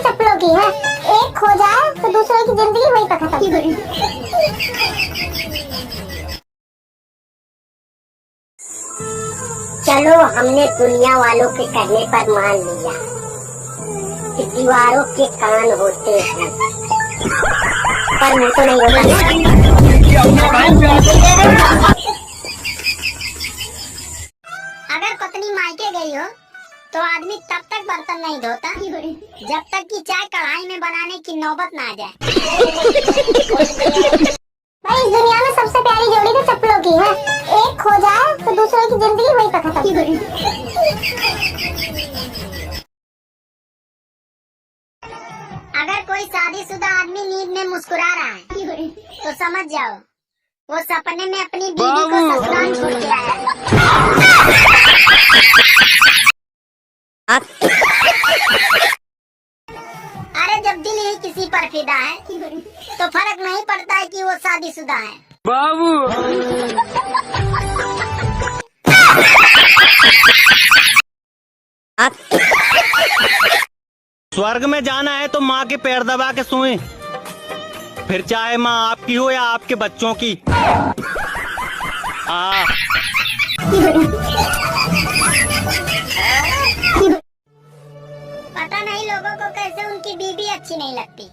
चप्पलों की है। एक खो जाए तो दूसरे की जिंदगी वही पर खत्म। चलो हमने दुनिया वालों के कहने पर मान लिया कि दीवारों के कान होते हैं, पर मुंह तो नहीं होता। अगर पत्नी मायके गई हो तो आदमी तब तक बर्तन नहीं धोता जब तक कि चाय कढ़ाई में बनाने की नौबत ना आ जाए। भाई इस दुनिया में सबसे प्यारी जोड़ी तो चप्पलों की है। एक खो जाए तो दूसरे की जिंदगी वही पर खत्म। अगर कोई शादीशुदा आदमी नींद में मुस्कुरा रहा है तो समझ जाओ वो सपने में अपनी बीवी को ससुराल छोड़ के आया है। अरे जब दिल ही किसी पर फिदा है तो फर्क नहीं पड़ता है कि वो शादीशुदा है। बाबू स्वर्ग में जाना है तो माँ के पैर दबा के सोएं, फिर चाहे माँ आपकी हो या आपके बच्चों की। पता नहीं लोगों को कैसे उनकी बीवी अच्छी नहीं लगती।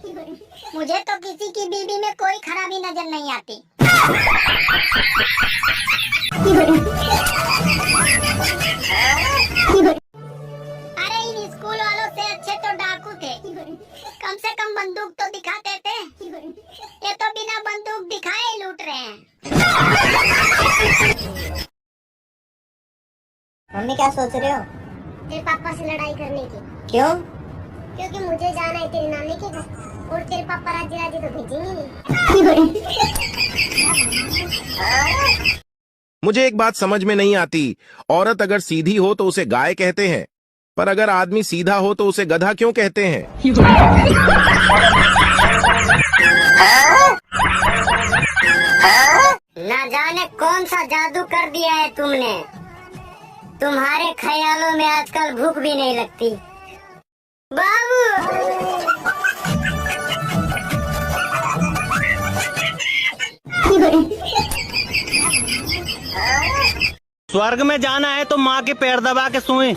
मुझे तो किसी की बीवी में कोई खराबी नजर नहीं आती। अरे इन स्कूल वालों से अच्छे तो डाकू थे, कम से कम बंदूक तो दिखाते थे। ये तो बिना बंदूक दिखाए ही लूट रहे हैं। मम्मी क्या सोच रहे हो? तेरे पापा से लड़ाई करने की। क्यों? क्योंकि मुझे जाना है तेरी नानी के घर और तेरे पापा राजी राजी तो भेजेंगे नहीं। मुझे एक बात समझ में नहीं आती, औरत अगर सीधी हो तो उसे गाय कहते हैं, पर अगर आदमी सीधा हो तो उसे गधा क्यों कहते हैं? ना जाने कौन सा जादू कर दिया है तुमने। तुम्हारे ख्यालों में आजकल भूख भी नहीं लगती। बाबू स्वर्ग में जाना है तो माँ के पैर दबा के सोएं,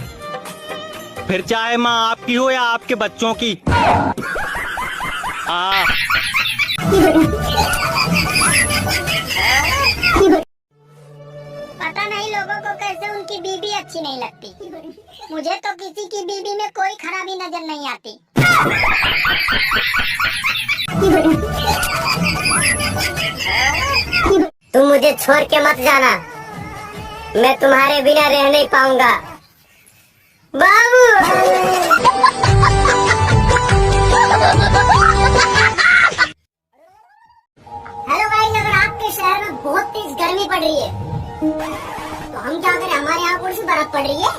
फिर चाहे माँ आपकी हो या आपके बच्चों की। पता नहीं लोगों को कैसे उनकी बीवी अच्छी नहीं लगती। मुझे तो किसी की बीवी में कोई खराबी नजर नहीं आती। तुम मुझे छोड़ के मत जाना, मैं तुम्हारे बिना रह नहीं पाऊंगा। बाबू हेलो गाइस, अगर आपके शहर में बहुत तेज गर्मी पड़ रही है तो हम क्या करें? हमारे यहाँ कौन सी बर्फ पड़ रही है।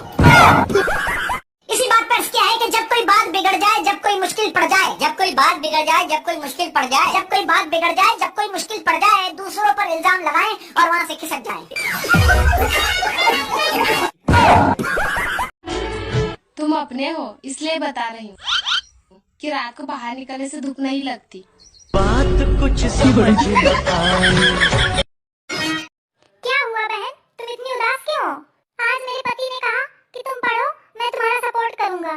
इसी बात पर क्या है कि जब कोई बात बिगड़ जाए, जब कोई मुश्किल पड़ जाए, जब कोई बात बिगड़ जाए, जब कोई मुश्किल पड़ जाए, जब कोई बात बिगड़ जाए, जब कोई मुश्किल पड़ जाए, दूसरों पर इल्जाम लगाएं और वहाँ से खिसक जाएं। तुम अपने हो इसलिए बता रही हूँ कि रात को बाहर निकलने से धूप नहीं लगती। बात कुछ समझ न आई। क्या हुआ बहन, तुम इतनी उदास क्यों हो? आज मेरे पति ने कहा कि तुम पढ़ो, मैं तुम्हारा सपोर्ट करूंगा।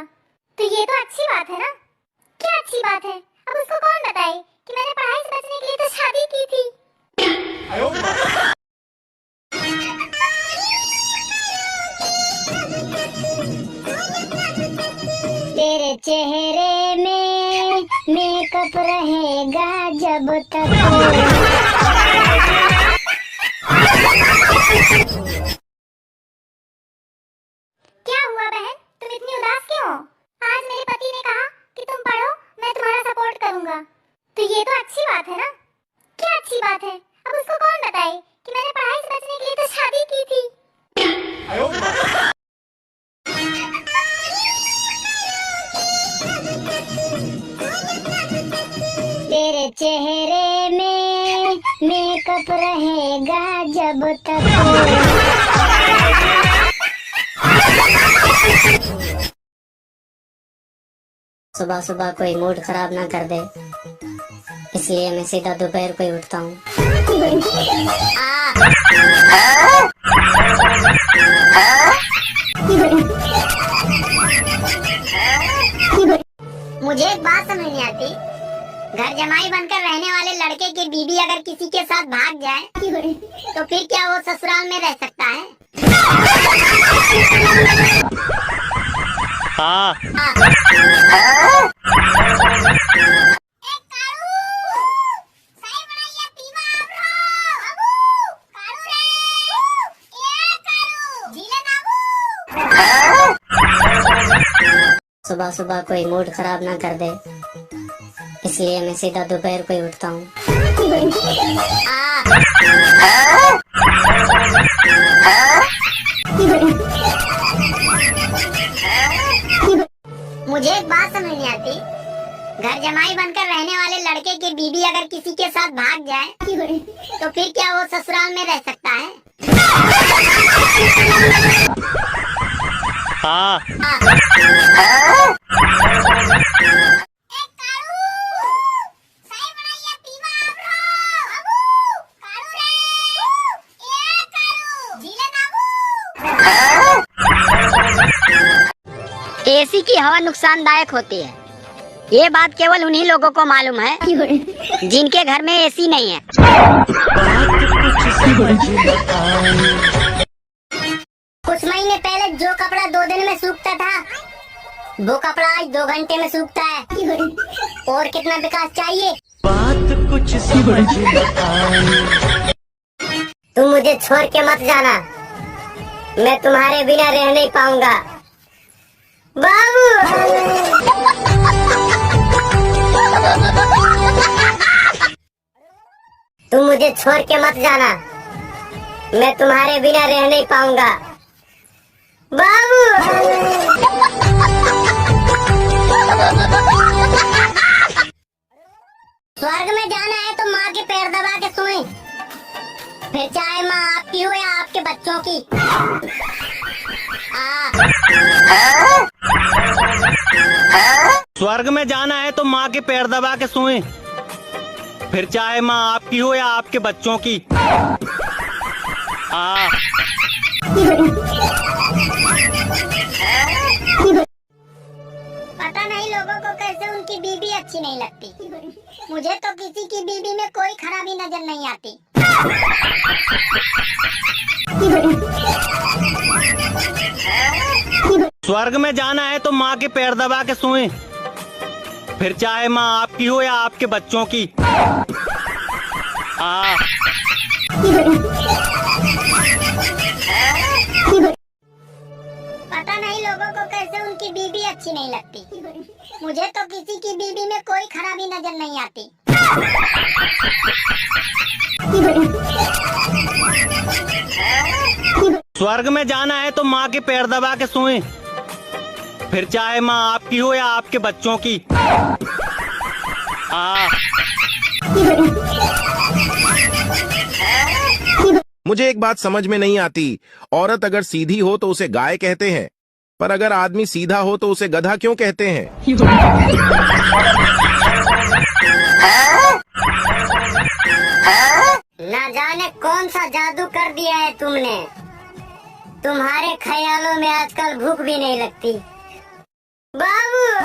तो ये तो अच्छी बात है ना? क्या अच्छी बात है? अब उसको कौन बताए कि मैंने पढ़ाई से बचने के लिए तो शादी की थी। तेरे चेहरे में मेकअप रहेगा जब तक। क्या हुआ बहन, तुम इतनी उदास क्यों हो? आज मेरे पति ने कहा कि तुम पढ़ो, मैं तुम्हारा सपोर्ट करूंगा। तो ये तो अच्छी बात है ना? क्या अच्छी बात है? अब उसको कौन बताए कि मैंने पढ़ाई से बचने के लिए तो शादी की थी। तेरे चेहरे में मेकअप रहेगा जब तक। सुबह सुबह कोई मूड खराब ना कर दे, इसलिए मैं सीधा दोपहर को ही उठता हूँ। मुझे एक बात समझ नहीं आती, घर जमाई बनकर रहने वाले लड़के की बीवी अगर किसी के साथ भाग जाए तो फिर क्या वो ससुराल में रह सकता है? हाँ। सुबह सुबह कोई मूड खराब ना कर दे, इसलिए मैं सीधा दोपहर को ही उठता हूँ। मुझे एक बात समझ नहीं आती, घर जमाई बनकर रहने वाले लड़के की बीवी अगर किसी के साथ भाग जाए तो फिर क्या वो ससुराल में रह सकता है? हाँ। एसी की हवा नुकसानदायक होती है, ये बात केवल उन्हीं लोगों को मालूम है जिनके घर में एसी नहीं है। कुछ महीने पहले जो कपड़ा 2 दिन में सूखता था, वो कपड़ा आज 2 घंटे में सूखता है। और कितना विकास चाहिए? बात कुछ समझ तुम मुझे छोड़ के मत जाना, मैं तुम्हारे बिना रह नहीं पाऊंगा बाबू। तुम मुझे छोड़ के मत जाना, मैं तुम्हारे बिना रह नहीं पाऊंगा बाबू। स्वर्ग में जाना है तो माँ के पैर दबा के सोएं, फिर चाहे माँ आपकी हो या आपके बच्चों की। स्वर्ग में जाना है तो माँ के पैर दबा के सोएं, फिर चाहे माँ आपकी हो या आपके बच्चों की। पता नहीं लोगों को कैसे उनकी बीवी अच्छी नहीं लगती, मुझे तो किसी की बीवी में कोई खराबी नजर नहीं आती। स्वर्ग में जाना है तो माँ के पैर दबा के सोएं, फिर चाहे माँ आपकी हो या आपके बच्चों की। पता नहीं लोगों को कैसे उनकी बीवी अच्छी नहीं लगती, मुझे तो किसी की बीवी में कोई खराबी नजर नहीं आती। स्वर्ग में जाना है तो माँ के पैर दबा के सोएं, फिर चाहे माँ आपकी हो या आपके बच्चों की। मुझे एक बात समझ में नहीं आती, औरत अगर सीधी हो तो उसे गाय कहते हैं, पर अगर आदमी सीधा हो तो उसे गधा क्यों कहते हैं? ना जाने कौन सा जादू कर दिया है तुमने, तुम्हारे ख्यालों में आजकल भूख भी नहीं लगती बाबू।